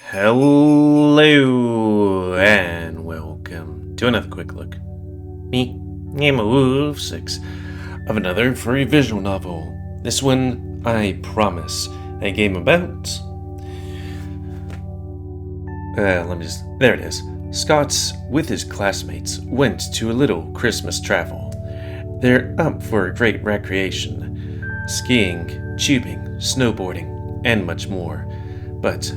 Hello and welcome to another quick look. Me, GamerWolfSix, of another free visual novel. This one, I promise, a game about. There it is. Scott, with his classmates, went to a little Christmas travel. They're up for a great recreation: skiing, tubing, snowboarding, and much more. But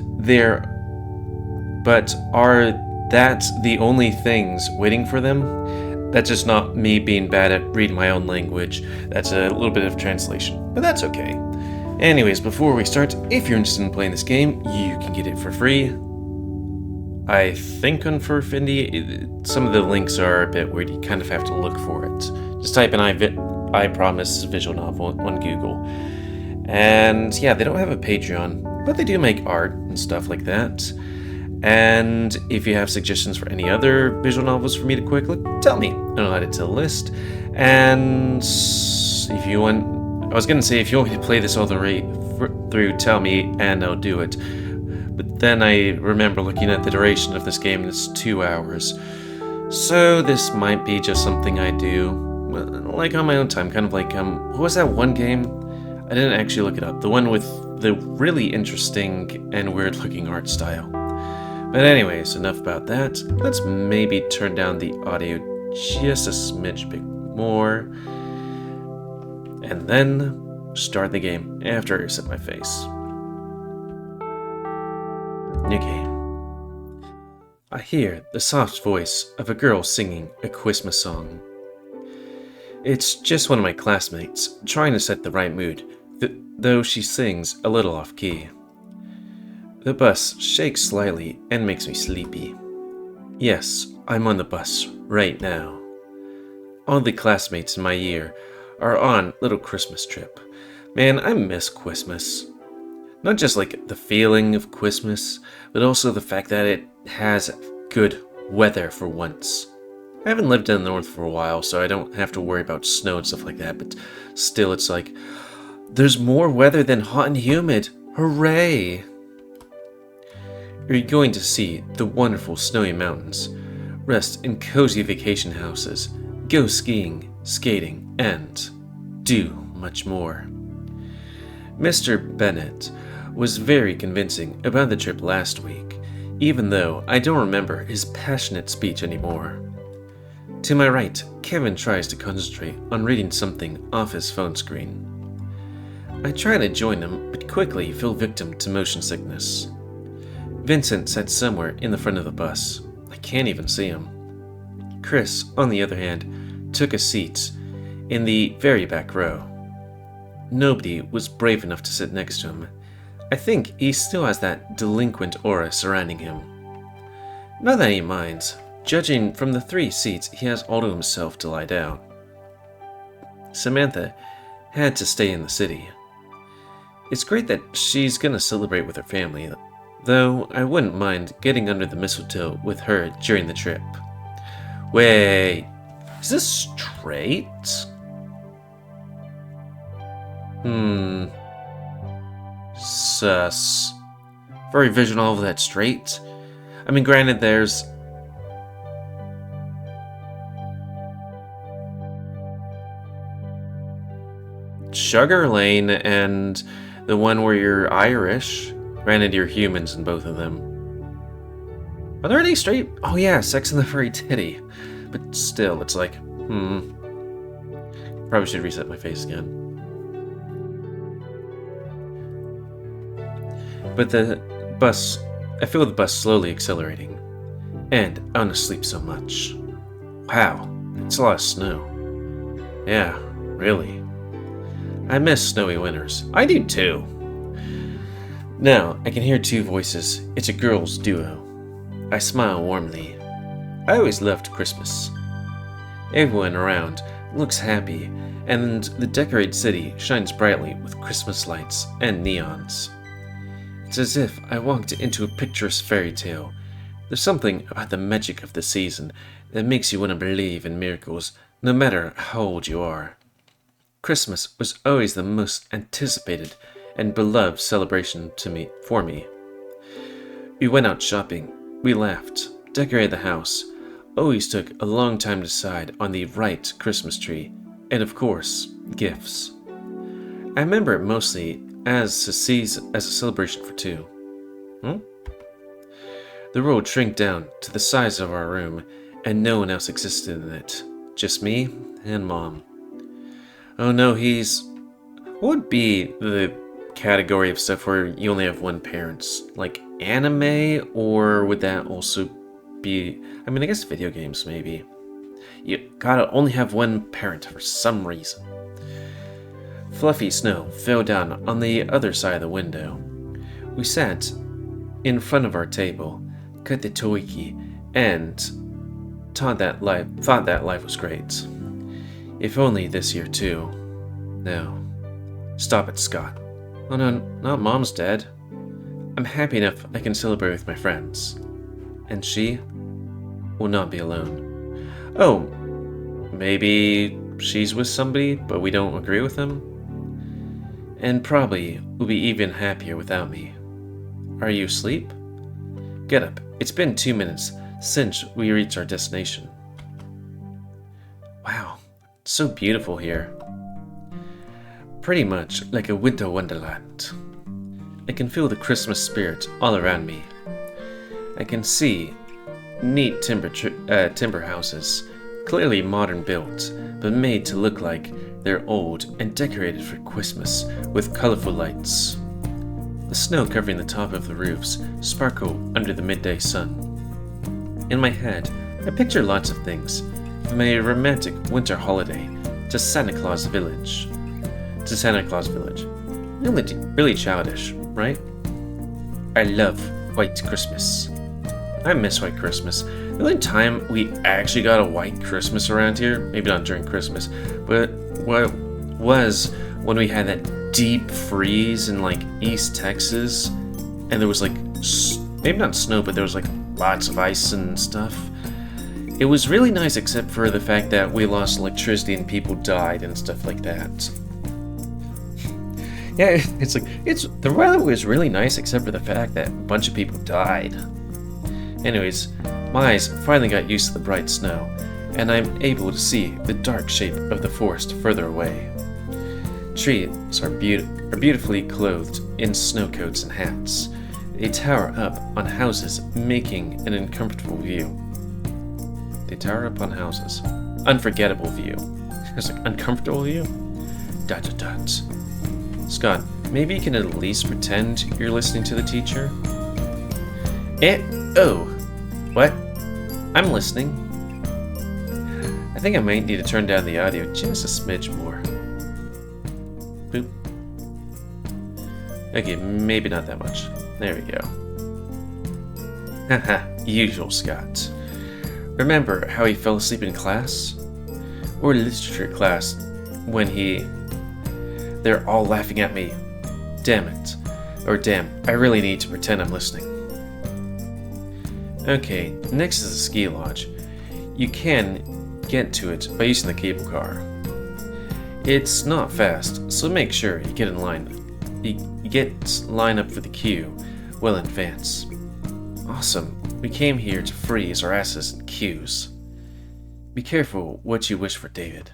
are that the only things waiting for them? That's just not me being bad at reading my own language. That's a little bit of translation, but that's okay. Anyways, before we start, if you're interested in playing this game, you can get it for free. I think on Furfindy, some of the links are a bit weird. You kind of have to look for it. Just type in I Promise Visual Novel on Google. And yeah, they don't have a Patreon, but they do make art and stuff like that. And if you have suggestions for any other visual novels for me to quick look, tell me, and I'll add it to the list. And if you want, I was gonna say if you want me to play this all the way through, tell me, and I'll do it. But then I remember looking at the duration of this game, and it's 2 hours. So this might be just something I do, like on my own time, kind of like, what was that one game? I didn't actually look it up. The one with the really interesting and weird looking art style. But anyways, enough about that. Let's maybe turn down the audio just a smidge bit more. And then start the game after I set my face. Okay. I hear the soft voice of a girl singing a Christmas song. It's just one of my classmates trying to set the right mood, though she sings a little off key. The bus shakes slightly and makes me sleepy. Yes, I'm on the bus right now. All the classmates in my year are on little Christmas trip. Man, I miss Christmas. Not just like the feeling of Christmas, but also the fact that it has good weather for once. I haven't lived in the north for a while, so I don't have to worry about snow and stuff like that, but still it's like, there's more weather than hot and humid. Hooray! You're going to see the wonderful snowy mountains, rest in cozy vacation houses, go skiing, skating, and do much more. Mr. Bennett was very convincing about the trip last week, even though I don't remember his passionate speech anymore. To my right, Kevin tries to concentrate on reading something off his phone screen. I try to join him, but quickly fell victim to motion sickness. Vincent sat somewhere in the front of the bus. I can't even see him. Chris, on the other hand, took a seat in the very back row. Nobody was brave enough to sit next to him. I think he still has that delinquent aura surrounding him. Not that he minds. Judging from the 3 seats he has all to himself to lie down. Samantha had to stay in the city. It's great that she's gonna celebrate with her family, though I wouldn't mind getting under the mistletoe with her during the trip. Wait, is this straight? Sus. Very visual novel that's straight. I mean, granted, there's Sugar Lane and the one where you're Irish. Granted, you're humans in both of them. Are there any straight? Oh yeah, Sex and the Furry Titty. But still, it's like, Probably should reset my face again. But I feel the bus slowly accelerating. And I want to sleep so much. Wow, it's a lot of snow. Yeah, really. I miss snowy winters. I do too. Now, I can hear 2 voices. It's a girls' duo. I smile warmly. I always loved Christmas. Everyone around looks happy, and the decorated city shines brightly with Christmas lights and neons. It's as if I walked into a picturesque fairy tale. There's something about the magic of the season that makes you want to believe in miracles, no matter how old you are. Christmas was always the most anticipated and beloved celebration for me. We went out shopping. We laughed, decorated the house. Always took a long time to decide on the right Christmas tree, and of course, gifts. I remember it mostly as a celebration for two. The world shrank down to the size of our room, and no one else existed in it. Just me and Mom. Oh no, what would be the category of stuff where you only have one parent? Like anime, or would that also be... I mean, I guess video games, maybe. You gotta only have one parent for some reason. Fluffy snow fell down on the other side of the window. We sat in front of our table, cut the toiki, and thought that life was great. If only this year too. No. Stop it, Scott. Oh no, not Mom's dead. I'm happy enough I can celebrate with my friends. And she will not be alone. Oh, maybe she's with somebody, but we don't agree with them? And probably will be even happier without me. Are you asleep? Get up. It's been 2 minutes since we reached our destination. Wow, it's so beautiful here. Pretty much like a winter wonderland. I can feel the Christmas spirit all around me. I can see neat timber houses, clearly modern built, but made to look like they're old and decorated for Christmas with colorful lights. The snow covering the top of the roofs sparkle under the midday sun. In my head, I picture lots of things, from a romantic winter holiday to Santa Claus Village. Really childish, right? I love White Christmas. I miss White Christmas. The only time we actually got a White Christmas around here, maybe not during Christmas, but was when we had that deep freeze in like East Texas, and there was like, maybe not snow, but there was like lots of ice and stuff. It was really nice except for the fact that we lost electricity and people died and stuff like that. Yeah, the weather was really nice except for the fact that a bunch of people died. Anyways, my eyes finally got used to the bright snow, and I'm able to see the dark shape of the forest further away. Trees are beautifully clothed in snow coats and hats. They tower up on houses, making an uncomfortable view. They tower up on houses. Unforgettable view. It's like, uncomfortable view? ... Scott, maybe you can at least pretend you're listening to the teacher? Oh, what? I'm listening. I think I might need to turn down the audio just a smidge more. Boop. Okay, maybe not that much. There we go. Haha, usual Scott. Remember how he fell asleep in class? Or literature class when they're all laughing at me. Damn it. Or damn, I really need to pretend I'm listening. Okay, next is the ski lodge. You can get to it by using the cable car. It's not fast, so make sure you get in line. Line up for the queue well in advance. Awesome. We came here to freeze our asses in queues. Be careful what you wish for, David.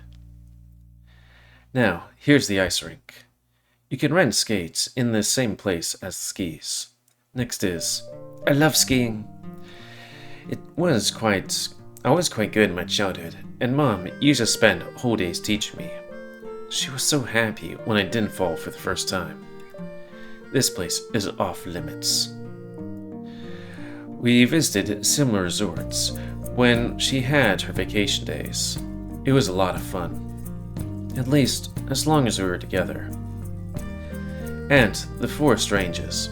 Now, here's the ice rink. You can rent skates in the same place as the skis. Next is, I love skiing. I was quite good in my childhood, and Mom used to spend whole days teaching me. She was so happy when I didn't fall for the first time. This place is off limits. We visited similar resorts when she had her vacation days. It was a lot of fun. At least, as long as we were together. And the forest ranges.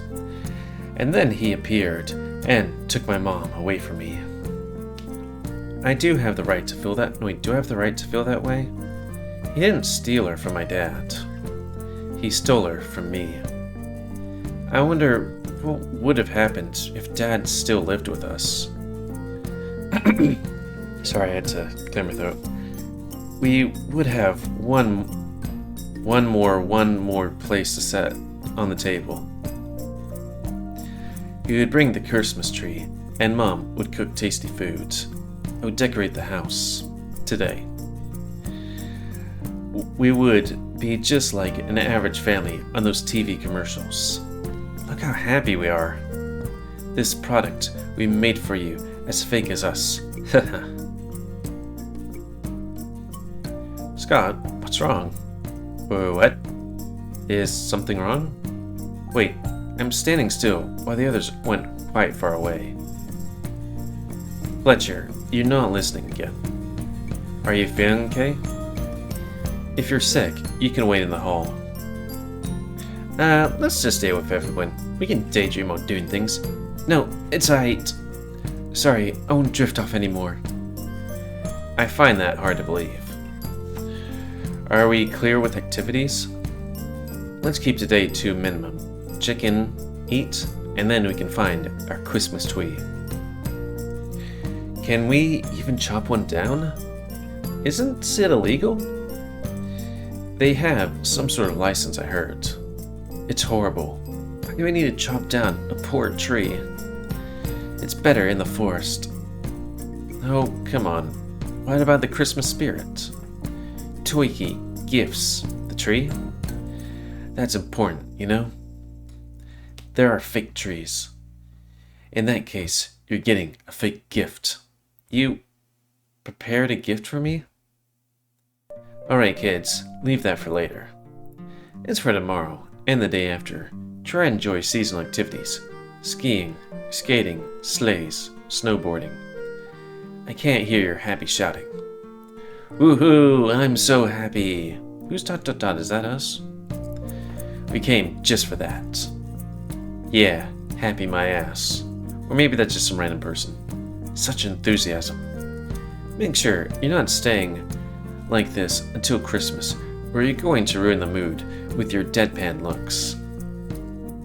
And then he appeared and took my mom away from me. I do have the right to feel that. Wait, do I have the right to feel that way? He didn't steal her from my dad. He stole her from me. I wonder what would have happened if Dad still lived with us. Sorry, I had to clear my throat. We would have one more place to set on the table. We would bring the Christmas tree, and Mom would cook tasty foods. I would decorate the house. Today. We would be just like an average family on those TV commercials. Look how happy we are. This product we made for you, as fake as us. Scott, what's wrong? What? Is something wrong? Wait, I'm standing still while the others went quite far away. Fletcher, you're not listening again. Are you feeling okay? If you're sick, you can wait in the hall. Let's just stay with everyone. We can daydream on doing things. No, it's alright. Sorry, I won't drift off anymore. I find that hard to believe. Are we clear with activities? Let's keep today to a minimum. Check in, eat, and then we can find our Christmas tree. Can we even chop one down? Isn't it illegal? They have some sort of license, I heard. It's horrible. Why do we need to chop down a poor tree? It's better in the forest. Oh, come on. What about the Christmas spirit? Toiki, gifts, the tree? That's important, you know? There are fake trees. In that case, you're getting a fake gift. You prepared a gift for me? Alright kids, leave that for later. As for tomorrow and the day after, try and enjoy seasonal activities. Skiing, skating, sleighs, snowboarding. I can't hear your happy shouting. Woohoo! I'm so happy! Who's ... is that us? We came just for that. Yeah, happy my ass. Or maybe that's just some random person. Such enthusiasm. Make sure you're not staying like this until Christmas, or you're going to ruin the mood with your deadpan looks.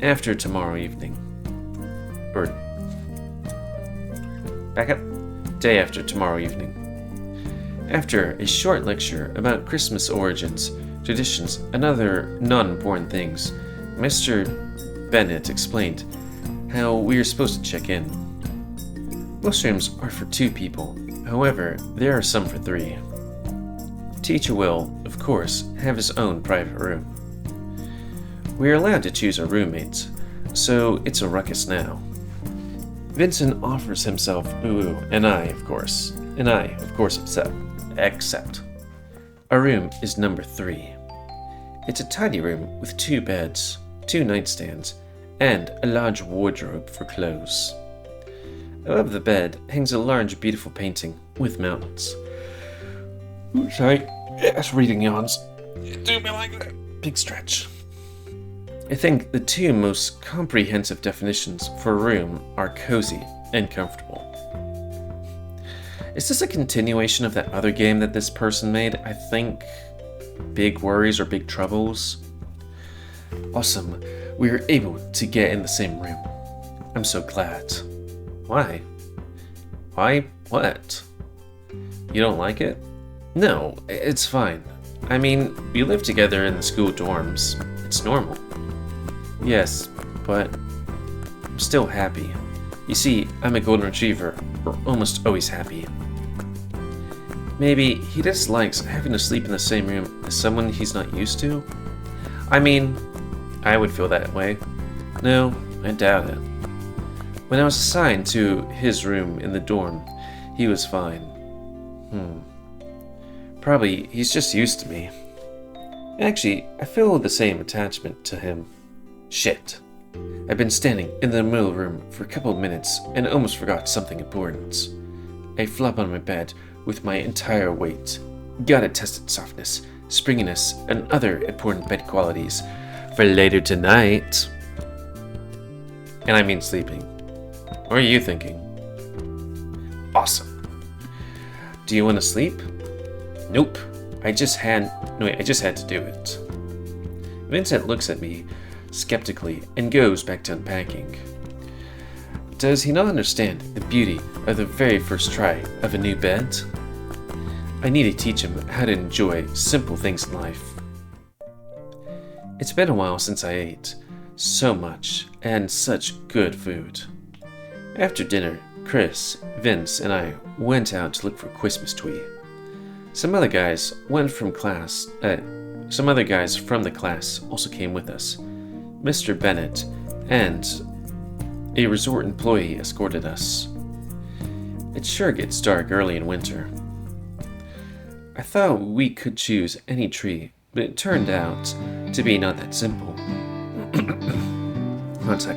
After tomorrow evening. Or... back up. Day after tomorrow evening. After a short lecture about Christmas origins, traditions, and other non-important things, Mr. Bennett explained how we are supposed to check in. Most rooms are for 2 people, however, there are some for 3. Teacher will, of course, have his own private room. We are allowed to choose our roommates, so it's a ruckus now. Vincent offers himself, and I, of course, accept. Our room is number 3. It's a tidy room with 2 beds, 2 nightstands, and a large wardrobe for clothes. Above the bed hangs a large, beautiful painting with mountains. Ooh, sorry, that's reading yawns. Do me like that. Big stretch. I think the 2 most comprehensive definitions for a room are cozy and comfortable. Is this a continuation of that other game that this person made? I think Big Worries or Big Troubles? Awesome. We were able to get in the same room. I'm so glad. Why? Why? What? You don't like it? No, it's fine. I mean, we live together in the school dorms. It's normal. Yes, but I'm still happy. You see, I'm a golden retriever. We're almost always happy. Maybe he just likes having to sleep in the same room as someone he's not used to? I mean, I would feel that way. No, I doubt it. When I was assigned to his room in the dorm, he was fine. Probably he's just used to me. Actually, I feel the same attachment to him. Shit. I've been standing in the middle room for a couple of minutes and almost forgot something important. I flop on my bed with my entire weight. Gotta test its softness, springiness, and other important bed qualities for later tonight. And I mean sleeping. What are you thinking? Awesome. Do you want to sleep? Nope. I just had to do it. Vincent looks at me skeptically and goes back to unpacking. Does he not understand the beauty of the very first try of a new bed? I need to teach him how to enjoy simple things in life. It's been a while since I ate, So much, and such good food. After dinner, Chris, Vince, and I went out to look for Christmas tree. Some other guys from the class also came with us. Mr. Bennett and a resort employee escorted us. It sure gets dark early in winter. I thought we could choose any tree, but it turned out to be not that simple. One sec.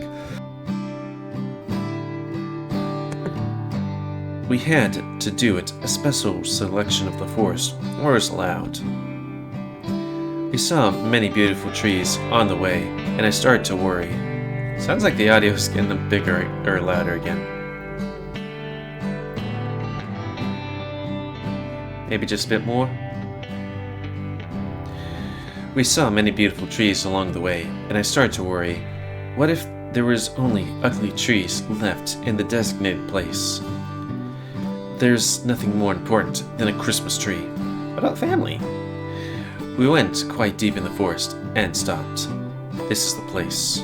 We had to do it a special selection of the forest, or was allowed. We saw many beautiful trees on the way, and I started to worry. Sounds like the audio's getting bigger or louder again. Maybe just a bit more? We saw many beautiful trees along the way, and I started to worry. What if there was only ugly trees left in the designated place? There's nothing more important than a Christmas tree. What about family? We went quite deep in the forest and stopped. This is the place.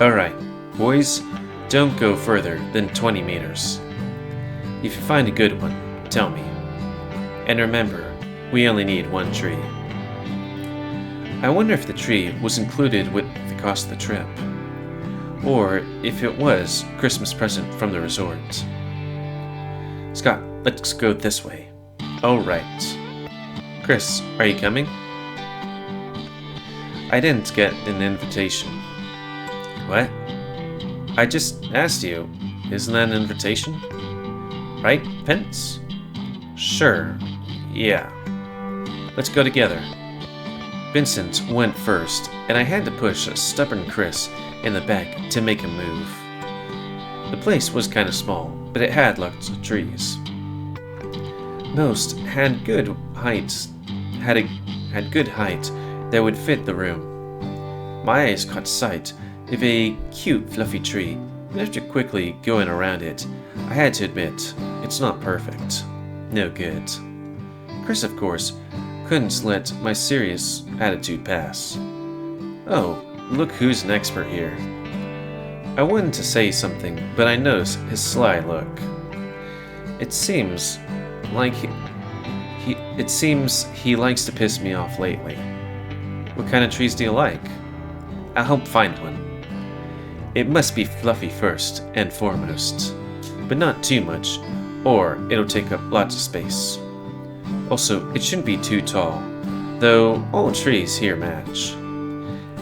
Alright, boys, don't go further than 20 meters. If you find a good one, tell me. And remember, we only need one tree. I wonder if the tree was included with the cost of the trip, or if it was a Christmas present from the resort. Scott, let's go this way. Alright. Chris, are you coming? I didn't get an invitation. What? I just asked you. Isn't that an invitation? Right, Vince? Sure. Yeah. Let's go together. Vincent went first, and I had to push a stubborn Chris in the back to make him move. The place was kind of small, but it had lots of trees. Most had good height that would fit the room. My eyes caught sight of a cute fluffy tree, and after quickly going around it, I had to admit, it's not perfect. No good. Chris, of course, couldn't let my serious attitude pass. Oh, look who's an expert here. I wanted to say something, but I noticed his sly look. It seems he likes to piss me off lately. What kind of trees do you like? I'll help find one. It must be fluffy first and foremost, but not too much, or it'll take up lots of space. Also, it shouldn't be too tall, though all trees here match.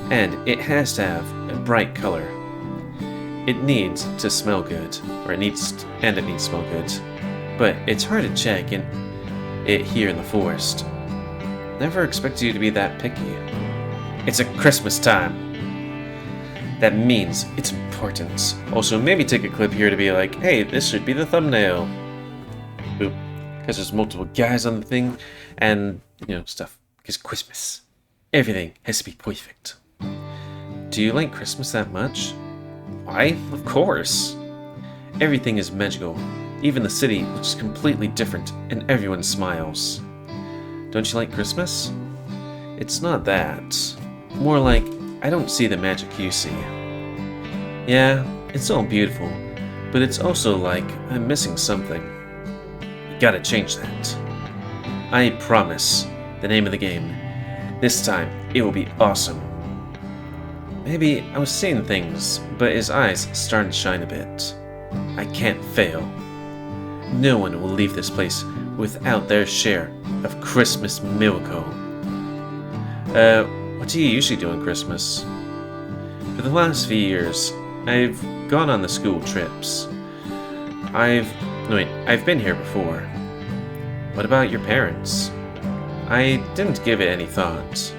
And it has to have a bright color. It needs to smell good, it needs to smell good. But it's hard to check it here in the forest. Never expected you to be that picky. It's a Christmas time. That means it's important. Also, maybe take a clip here to be like, hey, this should be the thumbnail. Boop. Because there's multiple guys on the thing, and, stuff. Because Christmas. Everything has to be perfect. Do you like Christmas that much? Why? Of course. Everything is magical. Even the city, which is completely different, and everyone smiles. Don't you like Christmas? It's not that. More like, I don't see the magic you see. Yeah, it's all beautiful, but it's also like I'm missing something. We gotta change that. I promise. The name of the game. This time, it will be awesome. Maybe I was seeing things, but his eyes started to shine a bit. I can't fail. No one will leave this place without their share of Christmas miracle. What do you usually do on Christmas? For the last few years, I've gone on the school trips. I've been here before. What about your parents? I didn't give it any thought,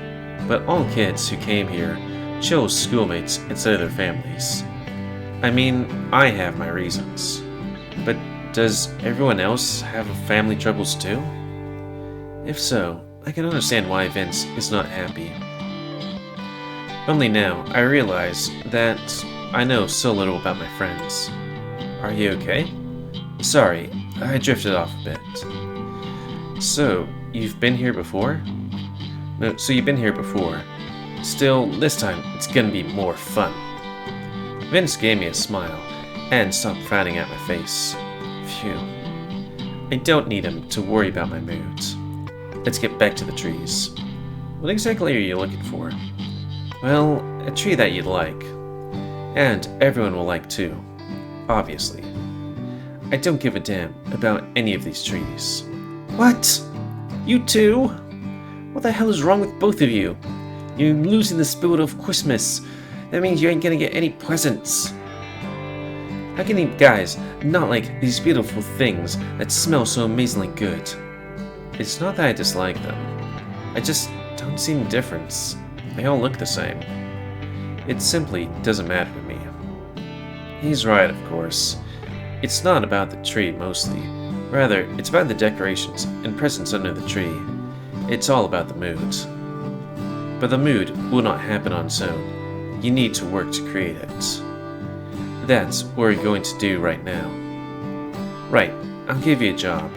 but all kids who came here chose schoolmates instead of their families. I mean, I have my reasons, but does everyone else have family troubles too? If so, I can understand why Vince is not happy. Only now I realize that I know so little about my friends. Are you okay? Sorry, I drifted off a bit. So, you've been here before? No, so you've been here before. Still, this time it's gonna be more fun. Vince gave me a smile and stopped frowning at my face. Phew. I don't need him to worry about my moods. Let's get back to the trees. What exactly are you looking for? Well, a tree that you'd like. And everyone will like too. Obviously. I don't give a damn about any of these trees. What? You too? What the hell is wrong with both of you? You're losing the spirit of Christmas. That means you ain't gonna get any presents. How can you guys not like these beautiful things that smell so amazingly good? It's not that I dislike them. I just don't see any difference. They all look the same. It simply doesn't matter to me. He's right, of course. It's not about the tree mostly. Rather, it's about the decorations and presents under the tree. It's all about the mood. But the mood will not happen on its own. You need to work to create it. That's what we're going to do right now. Right, I'll give you a job.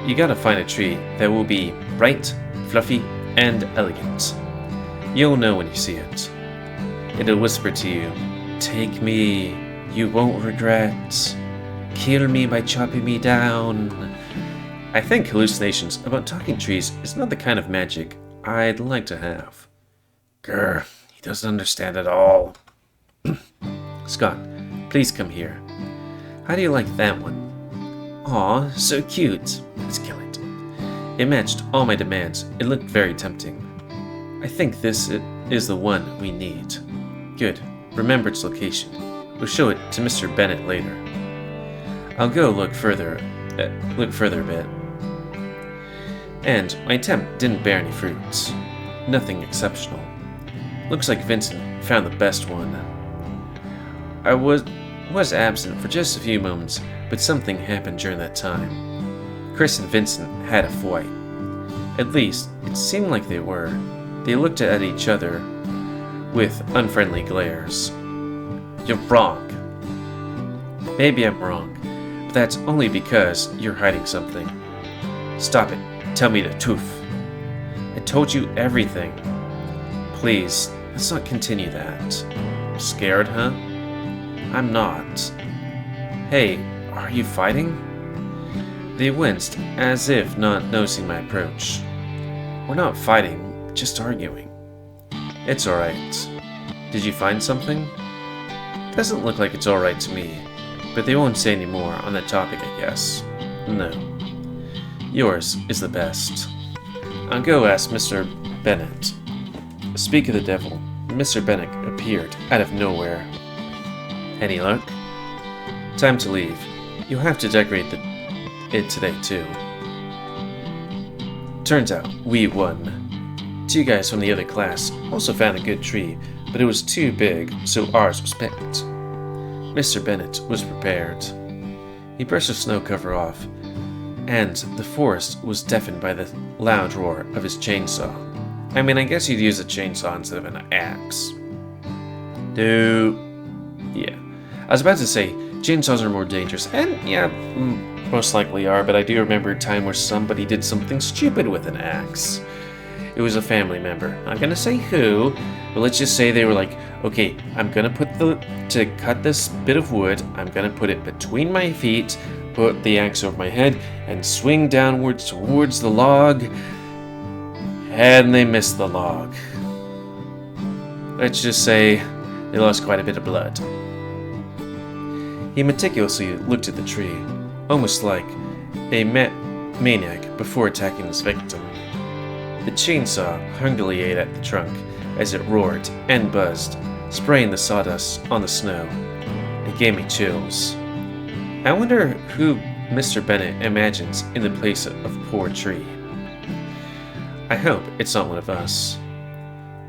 You gotta find a tree that will be bright, fluffy, and elegant. You'll know when you see it. It'll whisper to you, "Take me, you won't regret. Kill me by chopping me down." I think hallucinations about talking trees is not the kind of magic I'd like to have. Grr, he doesn't understand at all. Scott, please come here. How do you like that one? Aw, so cute. Let's kill it. It matched all my demands. It looked very tempting. I think this is the one we need. Good. Remember its location. We'll show it to Mr. Bennett later. I'll go look further a bit. And my attempt didn't bear any fruits. Nothing exceptional. Looks like Vincent found the best one. I was absent for just a few moments, but something happened during that time. Chris and Vincent had a fight. At least, it seemed like they were. They looked at each other with unfriendly glares. You're wrong. Maybe I'm wrong, but that's only because you're hiding something. Stop it. Tell me the truth. I told you everything. Please, let's not continue that. Scared, huh? I'm not. Hey, are you fighting? They winced, as if not noticing my approach. We're not fighting, just arguing. It's alright. Did you find something? Doesn't look like it's alright to me, but they won't say any more on that topic, I guess. No. Yours is the best. I'll go ask Mr. Bennett. Speak of the devil, Mr. Bennett appeared out of nowhere. Any luck? Time to leave. You'll have to decorate it today, too. Turns out, we won. 2 guys from the other class also found a good tree, but it was too big, so ours was picked. Mr. Bennett was prepared. He brushed the snow cover off, and the forest was deafened by the loud roar of his chainsaw. I mean, I guess you'd use a chainsaw instead of an axe. Yeah. I was about to say, chainsaws are more dangerous, and yeah, most likely are, but I do remember a time where somebody did something stupid with an axe. It was a family member. I'm gonna say who, but let's just say they were like, okay, I'm gonna to cut this bit of wood, I'm gonna put it between my feet, put the axe over my head, and swing downwards towards the log, and they missed the log. Let's just say they lost quite a bit of blood. He meticulously looked at the tree, almost like a maniac before attacking his victim. The chainsaw hungrily ate at the trunk as it roared and buzzed, spraying the sawdust on the snow. It gave me chills. I wonder who Mr. Bennett imagines in the place of poor tree. I hope it's not one of us.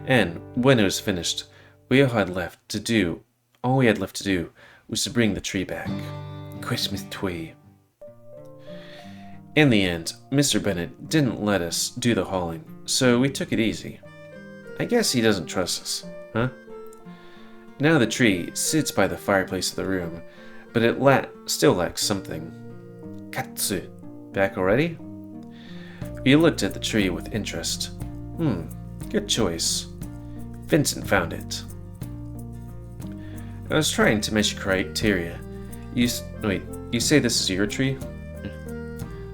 And when it was finished, all we had left to do was to bring the tree back. Christmas tree. In the end, Mr. Bennett didn't let us do the hauling, so we took it easy. I guess he doesn't trust us, huh? Now the tree sits by the fireplace of the room, but it still lacks something. Katsu, back already? We looked at the tree with interest. Good choice. Vincent found it. I was trying to measure criteria. You say this is your tree?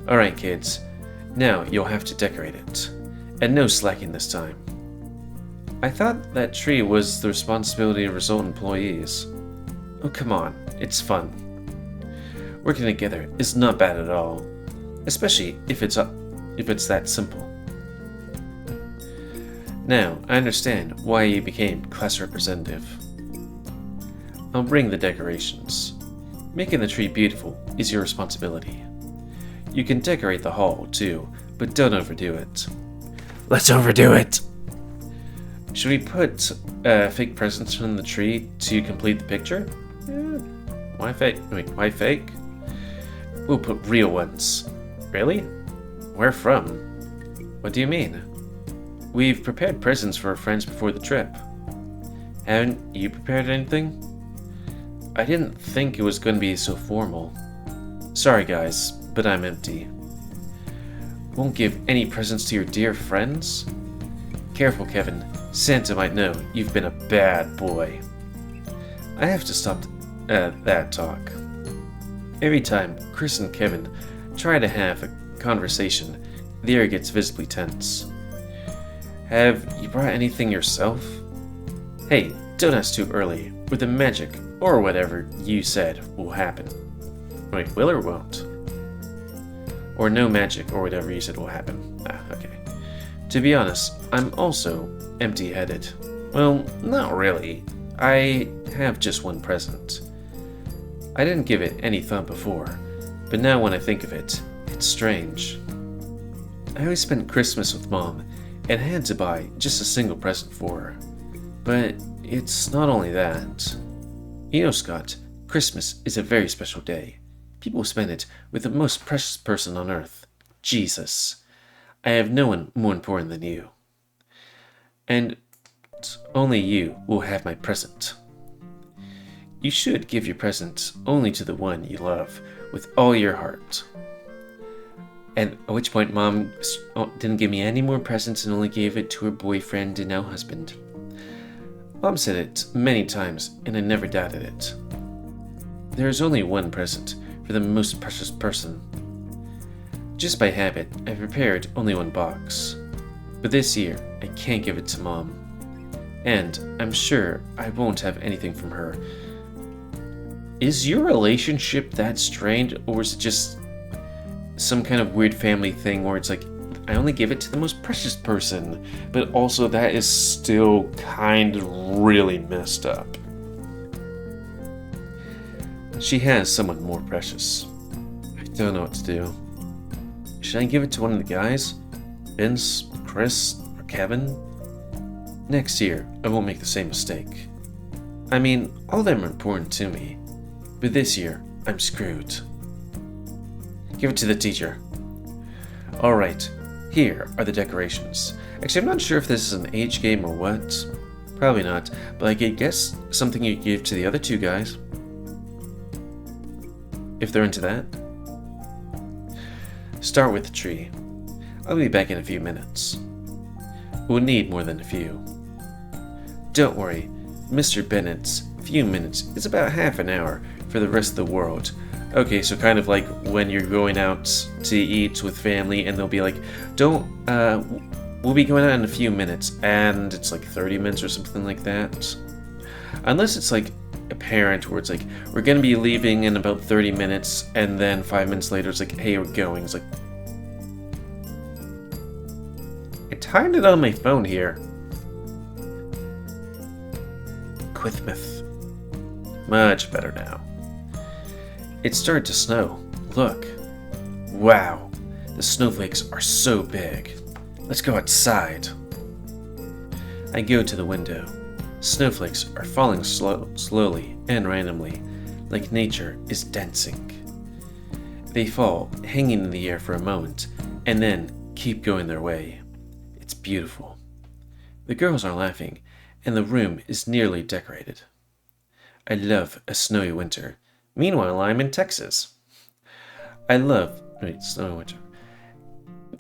Alright, kids. Now you'll have to decorate it. And no slacking this time. I thought that tree was the responsibility of result employees. Oh, come on. It's fun. Working together is not bad at all. Especially if it's that simple. Now, I understand why you became class representative. I'll bring the decorations. Making the tree beautiful is your responsibility. You can decorate the hall, too, but don't overdo it. Let's overdo it! Should we put fake presents on the tree to complete the picture? Why fake? Why fake? We'll put real ones. Really? Where from? What do you mean? We've prepared presents for our friends before the trip. Haven't you prepared anything? I didn't think it was going to be so formal. Sorry guys, but I'm empty. Won't give any presents to your dear friends? Careful, Kevin. Santa might know you've been a bad boy. I have to stop that talk. Every time Chris and Kevin try to have a conversation, the air gets visibly tense. Have you brought anything yourself? Hey, don't ask too early, or the magic, or whatever you said, will happen. Wait, will or won't? Or no magic, or whatever you said will happen. Okay. To be honest, I'm also empty-headed. Well, not really. I have just one present. I didn't give it any thought before, but now when I think of it, it's strange. I always spent Christmas with Mom, and had to buy just a single present for her. But it's not only that. You know, Scott, Christmas is a very special day. People spend it with the most precious person on earth, Jesus. I have no one more important than you. And only you will have my present. You should give your present only to the one you love with all your heart. And at which point Mom didn't give me any more presents and only gave it to her boyfriend and now husband. Mom said it many times and I never doubted it. There is only one present for the most precious person. Just by habit, I prepared only one box. But this year, I can't give it to Mom. And I'm sure I won't have anything from her. Is your relationship that strained, or is it just some kind of weird family thing where it's like, I only give it to the most precious person, but also that is still kind of really messed up. She has someone more precious. I don't know what to do. Should I give it to one of the guys? Vince, Chris, or Kevin? Next year, I won't make the same mistake. I mean, all of them are important to me, but this year, I'm screwed. Give it to the teacher. Alright, here are the decorations. Actually, I'm not sure if this is an age game or what. Probably not, but I could guess something you give to the other two guys. If they're into that. Start with the tree. I'll be back in a few minutes. We'll need more than a few. Don't worry, Mr. Bennett's few minutes is about half an hour for the rest of the world. Okay, so kind of like when you're going out to eat with family and they'll be like, we'll be going out in a few minutes, and it's like 30 minutes or something like that. Unless it's like a parent where it's like, we're gonna be leaving in about 30 minutes, and then 5 minutes later it's like, hey, we're going. It's like, I timed it on my phone here. Quithmouth. Much better now. It started to snow. Look. Wow. The snowflakes are so big. Let's go outside. I go to the window. Snowflakes are falling slowly and randomly, like nature is dancing. They fall, hanging in the air for a moment, and then keep going their way. It's beautiful. The girls are laughing, and the room is nearly decorated. I love a snowy winter. Meanwhile, I'm in Texas. Snowy winter.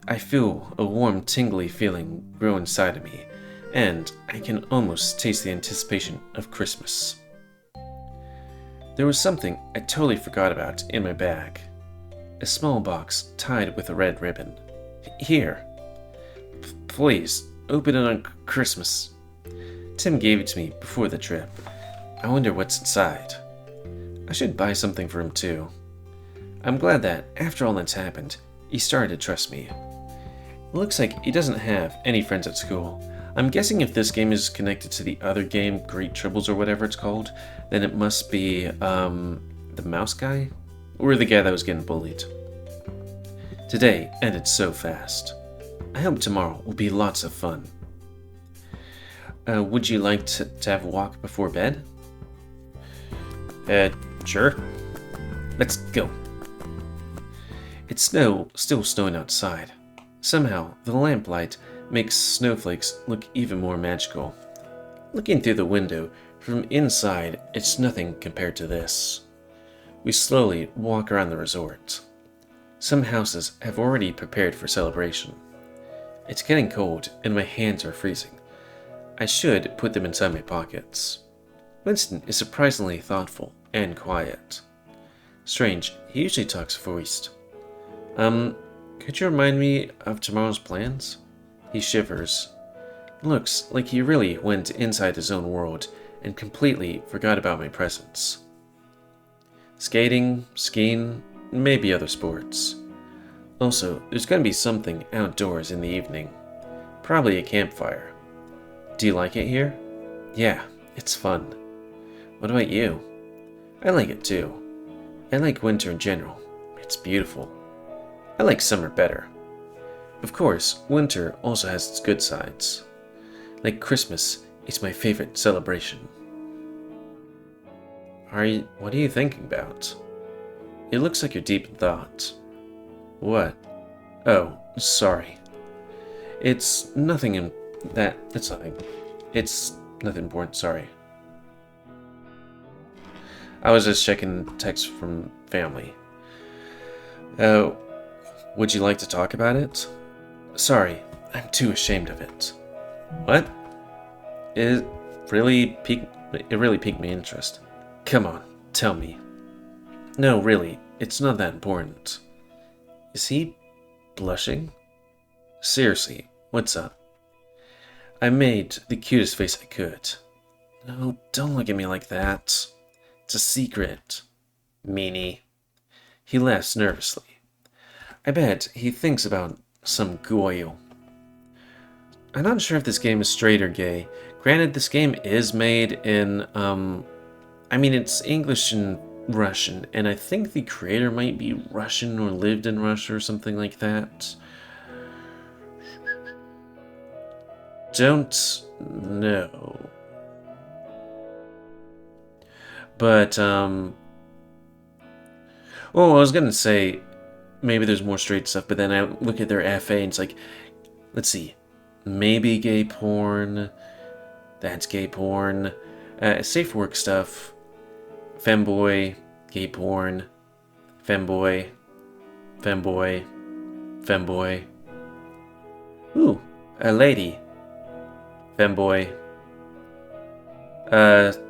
I feel a warm, tingly feeling grow inside of me, and I can almost taste the anticipation of Christmas. There was something I totally forgot about in my bag. A small box tied with a red ribbon. Here. Please, open it on Christmas. Tim gave it to me before the trip. I wonder what's inside. I should buy something for him too. I'm glad that, after all that's happened, he started to trust me. It looks like he doesn't have any friends at school. I'm guessing if this game is connected to the other game, Great Tribbles or whatever it's called, then it must be, the mouse guy? Or the guy that was getting bullied. Today ended so fast. I hope tomorrow will be lots of fun. Would you like to have a walk before bed? Sure. Let's go. It's still snowing outside. Somehow, the lamplight makes snowflakes look even more magical. Looking through the window, from inside, it's nothing compared to this. We slowly walk around the resort. Some houses have already prepared for celebration. It's getting cold and my hands are freezing. I should put them inside my pockets. Winston is surprisingly thoughtful and quiet. Strange, he usually talks voiced. Could you remind me of tomorrow's plans? He shivers. Looks like he really went inside his own world and completely forgot about my presence. Skating, skiing, maybe other sports. Also, there's gonna be something outdoors in the evening. Probably a campfire. Do you like it here? Yeah, it's fun. What about you? I like it too. I like winter in general. It's beautiful. I like summer better. Of course, winter also has its good sides. Like Christmas, it's my favorite celebration. What are you thinking about? It looks like you're deep in thought. What? Oh, sorry. It's nothing that's nothing. It's nothing important, sorry. I was just checking texts from family. Would you like to talk about it? Sorry, I'm too ashamed of it. What? It really piqued my interest. Come on, tell me. No, really, it's not that important. Is he blushing? Seriously, what's up? I made the cutest face I could. No, don't look at me like that. It's a secret. Meanie. He laughs nervously. I bet he thinks about some goyle. I'm not sure if this game is straight or gay. Granted, this game is made in, it's English and Russian, and I think the creator might be Russian or lived in Russia or something like that. Don't know. But, I was gonna say, maybe there's more straight stuff, but then I look at their FA and it's like, let's see, maybe gay porn, that's gay porn, safe work stuff, femboy, gay porn, femboy, femboy, femboy, ooh, a lady, femboy,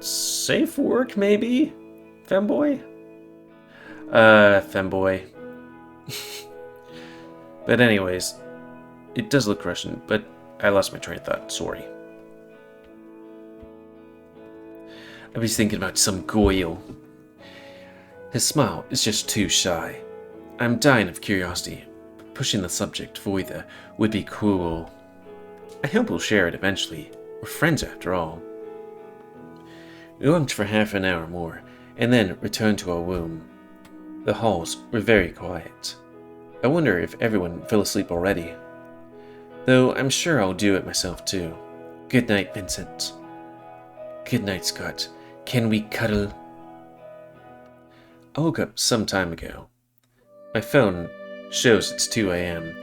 safe work maybe, femboy, femboy. But anyways, it does look Russian, but I lost my train of thought, sorry. I was thinking about some goyle. His smile is just too shy. I'm dying of curiosity. Pushing the subject further would be cruel. I hope we'll share it eventually. We're friends after all. We lunched for half an hour more, and then returned to our room. The halls were very quiet. I wonder if everyone fell asleep already. Though I'm sure I'll do it myself too. Good night, Vincent. Good night, Scott. Can we cuddle? I woke up some time ago. My phone shows it's 2 a.m.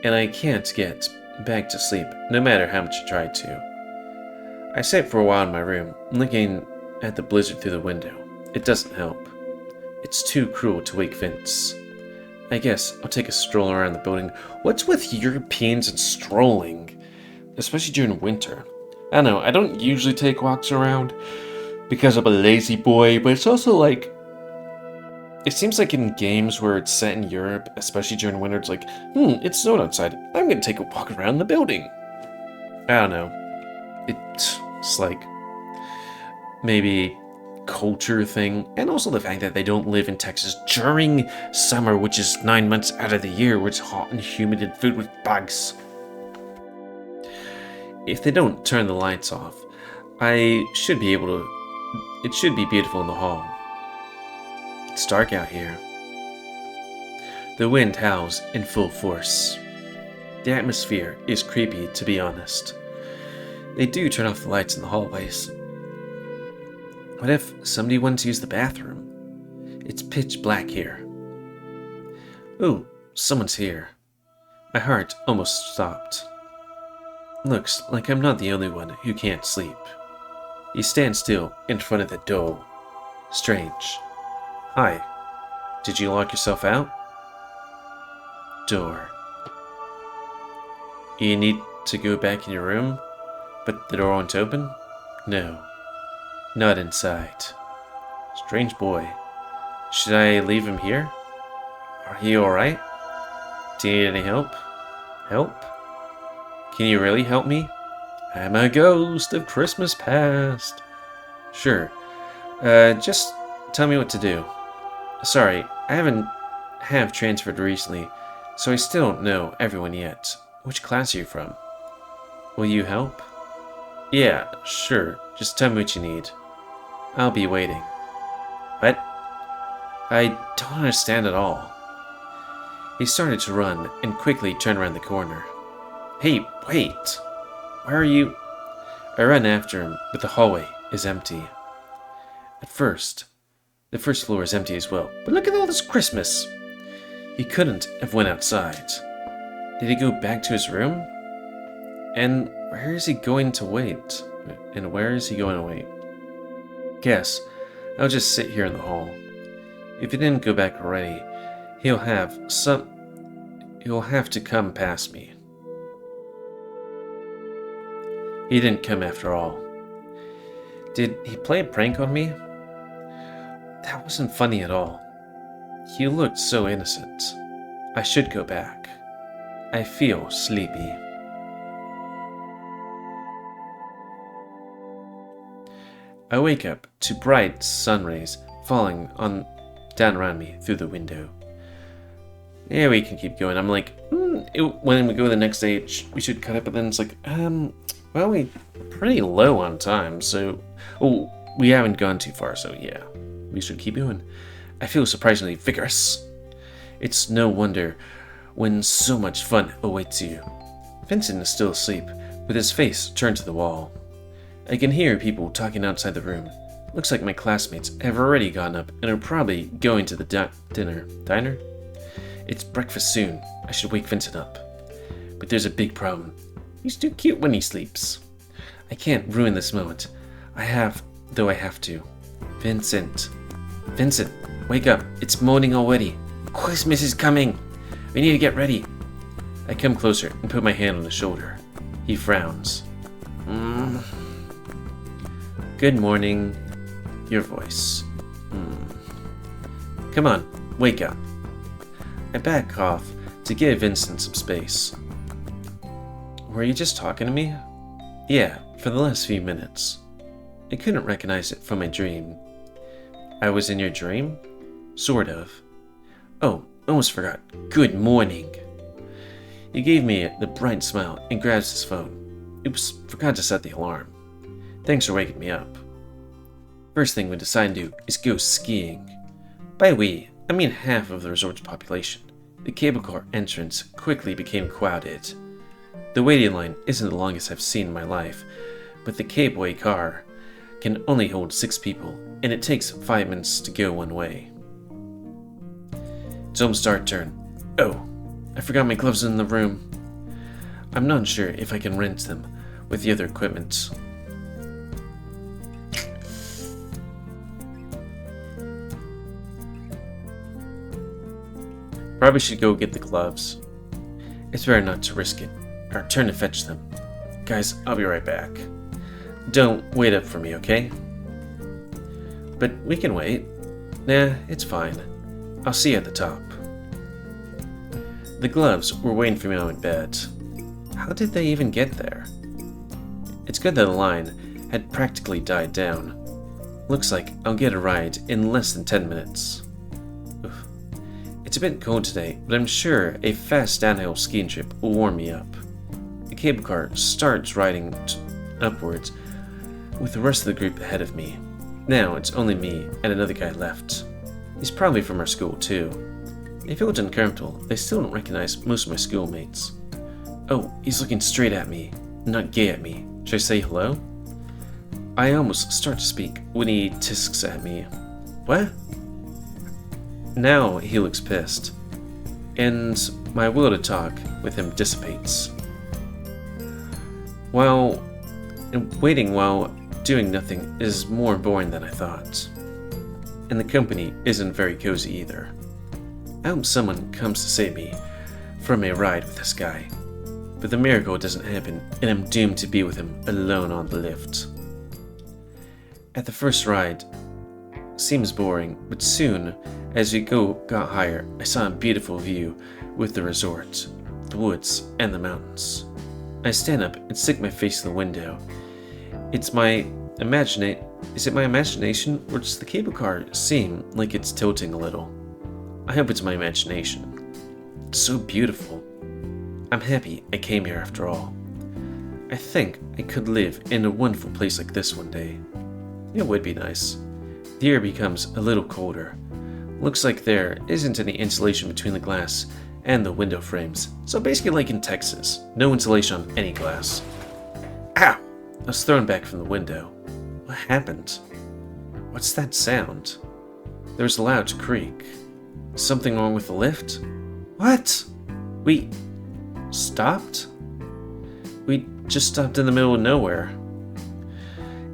and I can't get back to sleep no matter how much I try to. I sat for a while in my room, looking at the blizzard through the window. It doesn't help. It's too cruel to wake Vince. I guess I'll take a stroll around the building. What's with Europeans and strolling? especially during winter. I don't know, I don't usually take walks around because I'm a lazy boy, but it's also like, it seems like in games where it's set in Europe, especially during winter, it's like, it snowed outside. I'm gonna take a walk around the building. I don't know. It's like maybe culture thing, and also the fact that they don't live in Texas during summer, which is 9 months out of the year, where it's hot and humid and filled with bugs. If they don't turn the lights off, I should be able to. It should be beautiful in the hall. It's dark out here. The wind howls in full force. The atmosphere is creepy, to be honest. They do turn off the lights in the hallways. What if somebody wanted to use the bathroom? It's pitch black here. Ooh, someone's here. My heart almost stopped. Looks like I'm not the only one who can't sleep. He stands still in front of the door. Strange. Hi. Did you lock yourself out? Door. You need to go back in your room, but the door won't open? No. Not inside. Strange boy. Should I leave him here? Are you alright? Do you need any help? Help? Can you really help me? I'm a ghost of Christmas past. Sure. Just tell me what to do. Sorry, I have transferred recently, so I still don't know everyone yet. Which class are you from? Will you help? Yeah, sure. Just tell me what you need. I'll be waiting. What? I don't understand at all. He started to run and quickly turned around the corner. Hey, wait! Where are you? I ran after him, but the hallway is empty. At first, the first floor is empty as well. But look at all this Christmas! He couldn't have went outside. Did he go back to his room? And where is he going to wait? And where is he going to wait? Guess I'll just sit here in the hall. If he didn't go back already, he'll have to come past me. He didn't come after all. Did he play a prank on me? That wasn't funny at all. He looked so innocent. I should go back. I feel sleepy. I wake up to bright sun rays falling down around me through the window. Yeah, we can keep going. I'm like, when we go to the next stage, we should cut it, but then it's like, well, we're pretty low on time, so... Oh, we haven't gone too far, so yeah, we should keep going. I feel surprisingly vigorous. It's no wonder when so much fun awaits you. Vincent is still asleep, with his face turned to the wall. I can hear people talking outside the room. Looks like my classmates have already gotten up and are probably going to the diner? It's breakfast soon. I should wake Vincent up. But there's a big problem. He's too cute when he sleeps. I can't ruin this moment. I have to. Vincent, wake up. It's morning already. Christmas is coming. We need to get ready. I come closer and put my hand on his shoulder. He frowns. Good morning. Your voice. Come on, wake up. I back off to give Vincent some space. Were you just talking to me? Yeah, for the last few minutes. I couldn't recognize it from my dream. I was in your dream? Sort of. Oh, almost forgot. Good morning. He gave me the bright smile and grabs his phone. Oops, forgot to set the alarm. Thanks for waking me up. First thing we decide to do is go skiing. By we, I mean half of the resort's population. The cable car entrance quickly became crowded. The waiting line isn't the longest I've seen in my life, but the cabway car can only hold 6 people, and it takes 5 minutes to go one way. It's almost our turn. Oh, I forgot my gloves in the room. I'm not sure if I can rent them with the other equipment. Probably should go get the gloves. It's better not to risk it. Our turn to fetch them. Guys, I'll be right back. Don't wait up for me, okay? But we can wait. Nah, it's fine. I'll see you at the top. The gloves were waiting for me on my bed. How did they even get there? It's good that the line had practically died down. Looks like I'll get a ride in less than 10 minutes. Oof. It's a bit cold today, but I'm sure a fast downhill skiing trip will warm me up. The cable car starts riding upwards with the rest of the group ahead of me. Now it's only me and another guy left. He's probably from our school too. They felt uncomfortable. They still don't recognize most of my schoolmates. Oh, he's looking straight at me, not gay at me. Should I say hello? I almost start to speak when he tisks at me. What? Now he looks pissed, and my will to talk with him dissipates. Waiting while doing nothing is more boring than I thought. And the company isn't very cozy either. I hope someone comes to save me from a ride with this guy. But the miracle doesn't happen, and I'm doomed to be with him alone on the lift. At the first ride, seems boring, but soon, as we got higher, I saw a beautiful view with the resort, the woods, and the mountains. I stand up and stick my face in the window. Is it my imagination, or does the cable car seem like it's tilting a little? I hope it's my imagination. It's so beautiful. I'm happy I came here after all. I think I could live in a wonderful place like this one day. It would be nice. The air becomes a little colder. Looks like there isn't any insulation between the glass and the window frames, so basically like in Texas, no insulation on any glass. Ow! I was thrown back from the window. What happened? What's that sound? There was a loud creak. Something wrong with the lift? What? We stopped? We just stopped in the middle of nowhere.